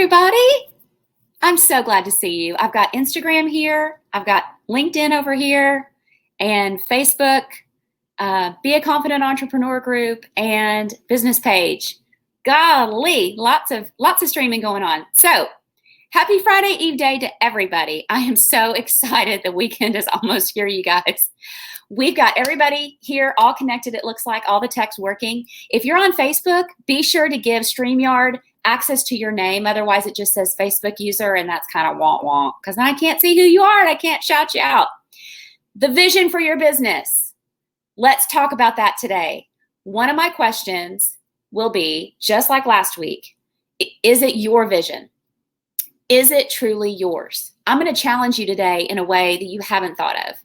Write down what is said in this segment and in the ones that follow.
everybody. I'm so glad to see you. I've got Instagram here. I've got LinkedIn over here and Facebook, Be a Confident Entrepreneur group and business page. Golly, lots of streaming going on. So happy Friday Eve day to everybody. I am so excited. The weekend is almost here, you guys. We've got everybody here all connected. It looks like all the tech's working. If you're on Facebook, be sure to give StreamYard access to your name. Otherwise, it just says Facebook user, and that's kind of wonk because I can't see who you are and I can't shout you out. The vision for your business. Let's talk about that today. One of my questions will be, just like last week, is it your vision? Is it truly yours? I'm going to challenge you today in a way that you haven't thought of.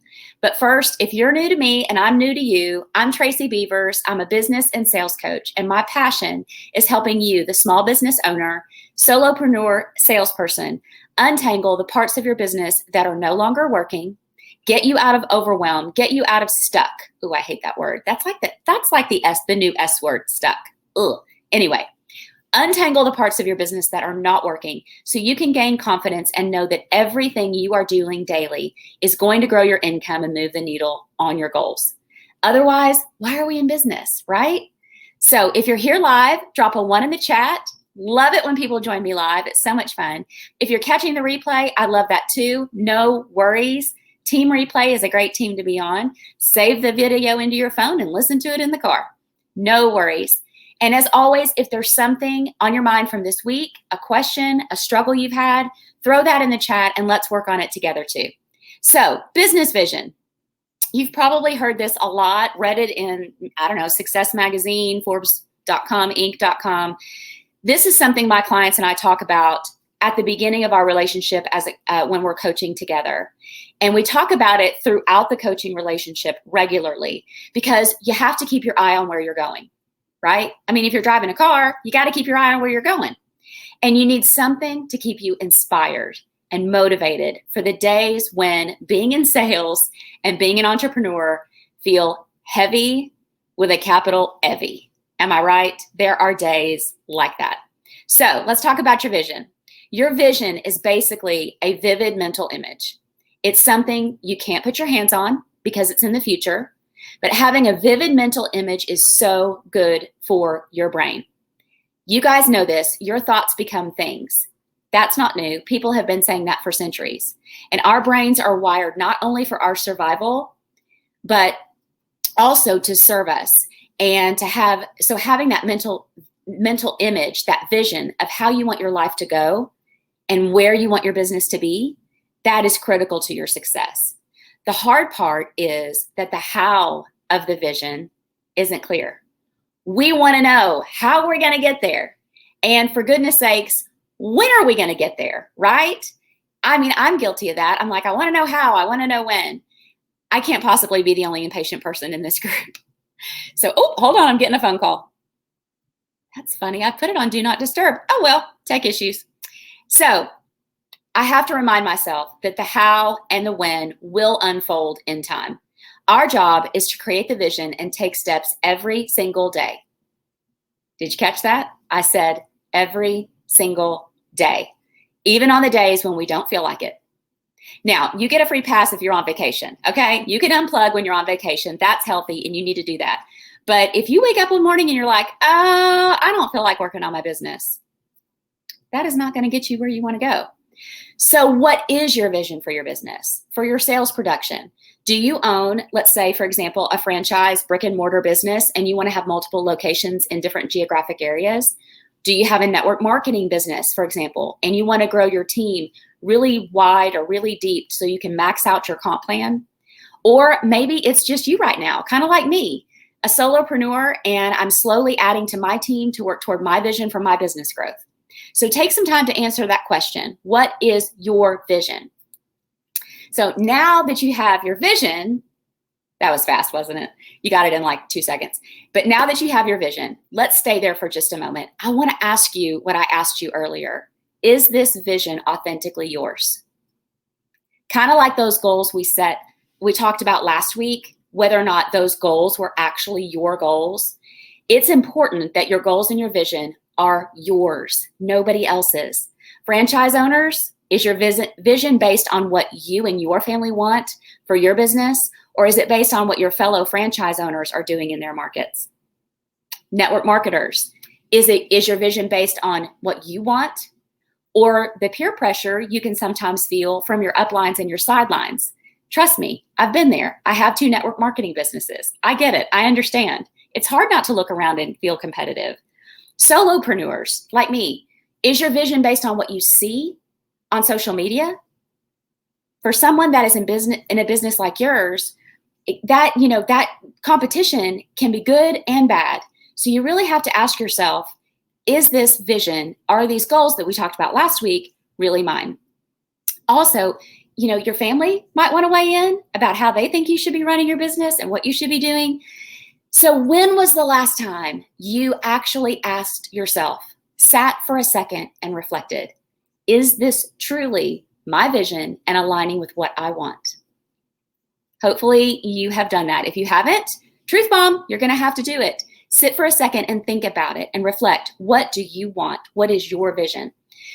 But first, if you're new to me and I'm new to you, I'm Tracy Beavers. I'm a business and sales coach, and my passion is helping you, the small business owner, solopreneur, salesperson, untangle the parts of your business that are no longer working, get you out of overwhelm, get you out of stuck. Ooh, I hate that word. That's like the new S word, stuck. Ugh. Anyway. Untangle the parts of your business that are not working so you can gain confidence and know that everything you are doing daily is going to grow your income and move the needle on your goals. Otherwise, why are we in business, right? So if you're here live, drop a 1 in the chat. Love it when people join me live. It's so much fun. If you're catching the replay, I love that too. No worries. Team Replay is a great team to be on. Save the video into your phone and listen to it in the car. No worries. And as always, if there's something on your mind from this week, a question, a struggle you've had, throw that in the chat and let's work on it together too. So, business vision. You've probably heard this a lot, read it in, Success Magazine, Forbes.com, Inc.com. This is something my clients and I talk about at the beginning of our relationship when we're coaching together. And we talk about it throughout the coaching relationship regularly because you have to keep your eye on where you're going. Right? I mean, if you're driving a car, you got to keep your eye on where you're going. And you need something to keep you inspired and motivated for the days when being in sales and being an entrepreneur feel heavy with a capital heavy. Am I right? There are days like that. So let's talk about your vision. Your vision is basically a vivid mental image. It's something you can't put your hands on because it's in the future. But having a vivid mental image is so good for your brain. You guys know this. Your thoughts become things. That's not new. People have been saying that for centuries. And our brains are wired not only for our survival, but also to serve us. And having that mental image, that vision of how you want your life to go and where you want your business to be, that is critical to your success. The hard part is that the how of the vision isn't clear. We want to know how we're going to get there. And for goodness sakes, when are we going to get there, right? I mean, I'm guilty of that. I'm like, I want to know how. I want to know when. I can't possibly be the only impatient person in this group. So, hold on. I'm getting a phone call. That's funny. I put it on Do Not Disturb. Oh, well, tech issues. So, I have to remind myself that the how and the when will unfold in time. Our job is to create the vision and take steps every single day. Did you catch that? I said every single day, even on the days when we don't feel like it. Now, you get a free pass if you're on vacation, okay? You can unplug when you're on vacation. That's healthy, and you need to do that. But if you wake up one morning and you're like, I don't feel like working on my business, that is not going to get you where you want to go. So what is your vision for your business, for your sales production? Do you own, let's say, for example, a franchise brick and mortar business and you want to have multiple locations in different geographic areas? Do you have a network marketing business, for example, and you want to grow your team really wide or really deep so you can max out your comp plan? Or maybe it's just you right now, kind of like me, a solopreneur, and I'm slowly adding to my team to work toward my vision for my business growth. So take some time to answer that question. What is your vision? So now that you have your vision, that was fast, wasn't it? You got it in like 2 seconds. But now that you have your vision, let's stay there for just a moment. I want to ask you what I asked you earlier. Is this vision authentically yours? Kind of like those goals we talked about last week, whether or not those goals were actually your goals. It's important that your goals and your vision are yours, nobody else's. Franchise owners, is your vision based on what you and your family want for your business, or is it based on what your fellow franchise owners are doing in their markets? Network marketers, is your vision based on what you want, or the peer pressure you can sometimes feel from your uplines and your sidelines? Trust me, I've been there. I have 2 network marketing businesses. I get it. I understand. It's hard not to look around and feel competitive. Solopreneurs like me, is your vision based on what you see on social media? For someone that is in a business like yours, that competition can be good and bad. So you really have to ask yourself, is this vision, are these goals that we talked about last week really mine? Also, your family might want to weigh in about how they think you should be running your business and what you should be doing. So when was the last time you actually asked yourself, sat for a second and reflected, is this truly my vision and aligning with what I want? Hopefully you have done that. If you haven't, truth bomb, you're going to have to do it. Sit for a second and think about it and reflect. What do you want? What is your vision?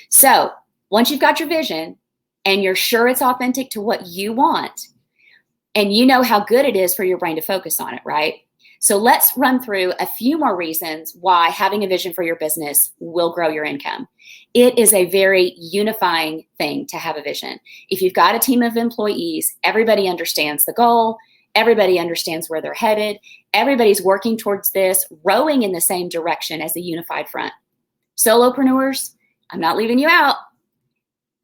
So once you've got your vision and you're sure it's authentic to what you want, and you know how good it is for your brain to focus on it, right? So let's run through a few more reasons why having a vision for your business will grow your income. It is a very unifying thing to have a vision. If you've got a team of employees, everybody understands the goal, everybody understands where they're headed, everybody's working towards this, rowing in the same direction as a unified front. Solopreneurs, I'm not leaving you out.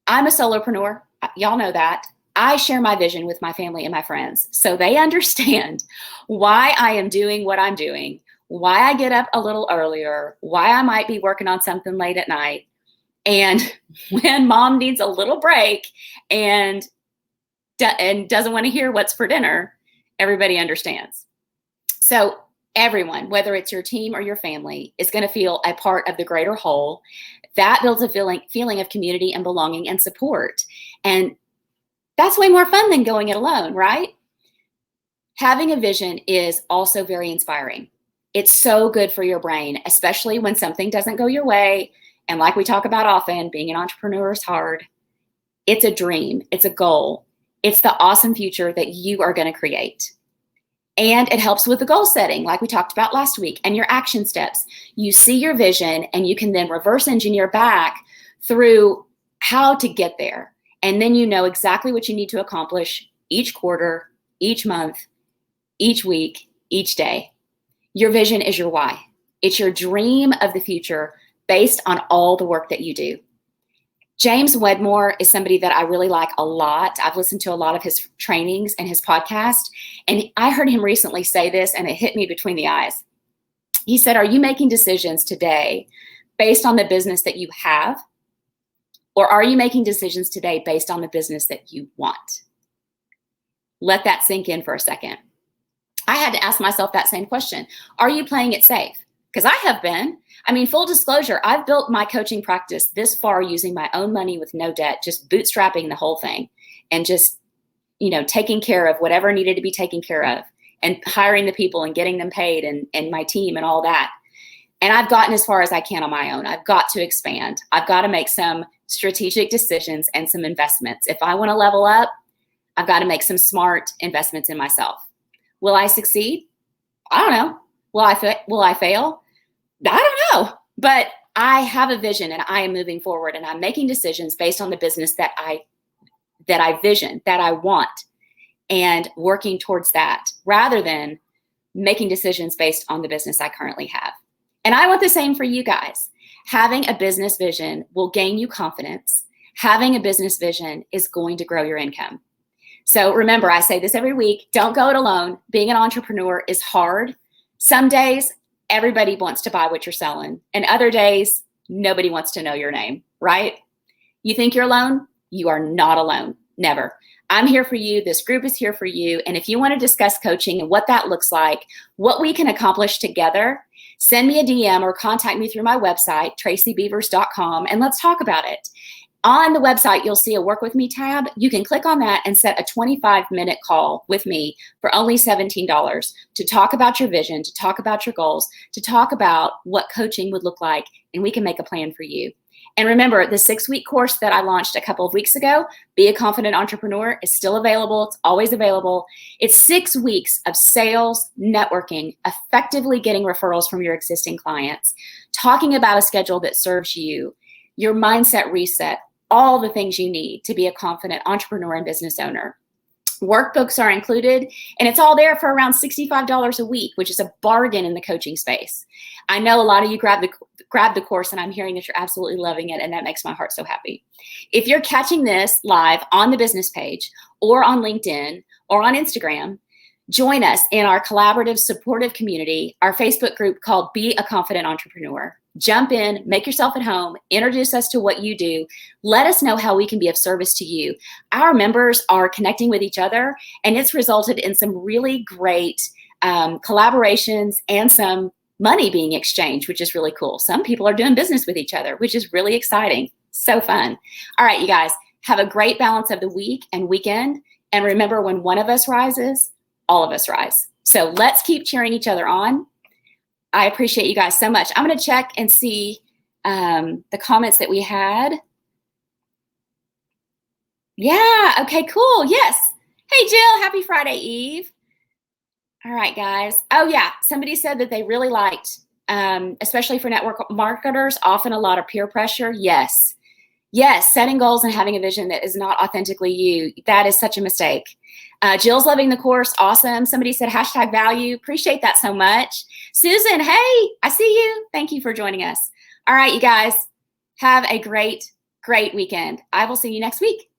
I'm a solopreneur. Y'all know that. I share my vision with my family and my friends, so they understand why I am doing what I'm doing, why I get up a little earlier, why I might be working on something late at night. And when mom needs a little break and doesn't want to hear what's for dinner, everybody understands. So everyone, whether it's your team or your family, is going to feel a part of the greater whole. That builds a feeling of community and belonging and support. And that's way more fun than going it alone, right? Having a vision is also very inspiring. It's so good for your brain, especially when something doesn't go your way. And like we talk about often, being an entrepreneur is hard. It's a dream. It's a goal. It's the awesome future that you are going to create. And it helps with the goal setting, like we talked about last week, and your action steps. You see your vision, and you can then reverse engineer back through how to get there. And then you know exactly what you need to accomplish each quarter, each month, each week, each day. Your vision is your why. It's your dream of the future based on all the work that you do. James Wedmore is somebody that I really like a lot. I've listened to a lot of his trainings and his podcast, and I heard him recently say this, and it hit me between the eyes. He said, are you making decisions today based on the business that you have? Or are you making decisions today based on the business that you want? Let that sink in for a second. I had to ask myself that same question. Are you playing it safe? Because I have been. I mean, full disclosure, I've built my coaching practice this far using my own money with no debt, just bootstrapping the whole thing and just, taking care of whatever needed to be taken care of and hiring the people and getting them paid and my team and all that. And I've gotten as far as I can on my own. I've got to expand. I've got to make some strategic decisions and some investments. If I want to level up, I've got to make some smart investments in myself. Will I succeed? I don't know. Will I fail? I don't know. But I have a vision and I am moving forward and I'm making decisions based on the business that I vision, that I want, and working towards that rather than making decisions based on the business I currently have. And I want the same for you guys. Having a business vision will gain you confidence. Having a business vision is going to grow your income. So remember, I say this every week, don't go it alone. Being an entrepreneur is hard. Some days, everybody wants to buy what you're selling. And other days, nobody wants to know your name, right? You think you're alone? You are not alone. Never. I'm here for you. This group is here for you. And if you want to discuss coaching and what that looks like, what we can accomplish together, send me a DM or contact me through my website, tracybeavers.com, and let's talk about it. On the website, you'll see a Work With Me tab. You can click on that and set a 25-minute call with me for only $17 to talk about your vision, to talk about your goals, to talk about what coaching would look like, and we can make a plan for you. And remember, the 6-week course that I launched a couple of weeks ago, Be a Confident Entrepreneur, is still available. It's always available. It's 6 weeks of sales, networking, effectively getting referrals from your existing clients, talking about a schedule that serves you, your mindset reset, all the things you need to be a confident entrepreneur and business owner. Workbooks are included, and it's all there for around $65 a week, which is a bargain in the coaching space. I know a lot of you grabbed the course, and I'm hearing that you're absolutely loving it, and that makes my heart so happy. If you're catching this live on the business page or on LinkedIn or on Instagram, join us in our collaborative, supportive community, our Facebook group called Be a Confident Entrepreneur. Jump in, make yourself at home, introduce us to what you do. Let us know how we can be of service to you. Our members are connecting with each other, and it's resulted in some really great collaborations and some money being exchanged, which is really cool. Some people are doing business with each other, which is really exciting. So fun. All right, you guys, have a great balance of the week and weekend. And remember, when one of us rises, all of us rise. So let's keep cheering each other on. I appreciate you guys so much. I'm going to check and see the comments that we had. Yeah, okay, cool. Yes. Hey, Jill, happy Friday Eve. All right, guys. Oh, yeah, somebody said that they really liked, especially for network marketers, often a lot of peer pressure. Yes. Yes, setting goals and having a vision that is not authentically you. That is such a mistake. Jill's loving the course. Awesome. Somebody said #value. Appreciate that so much. Susan, hey, I see you. Thank you for joining us. All right, you guys, have a great, great weekend. I will see you next week.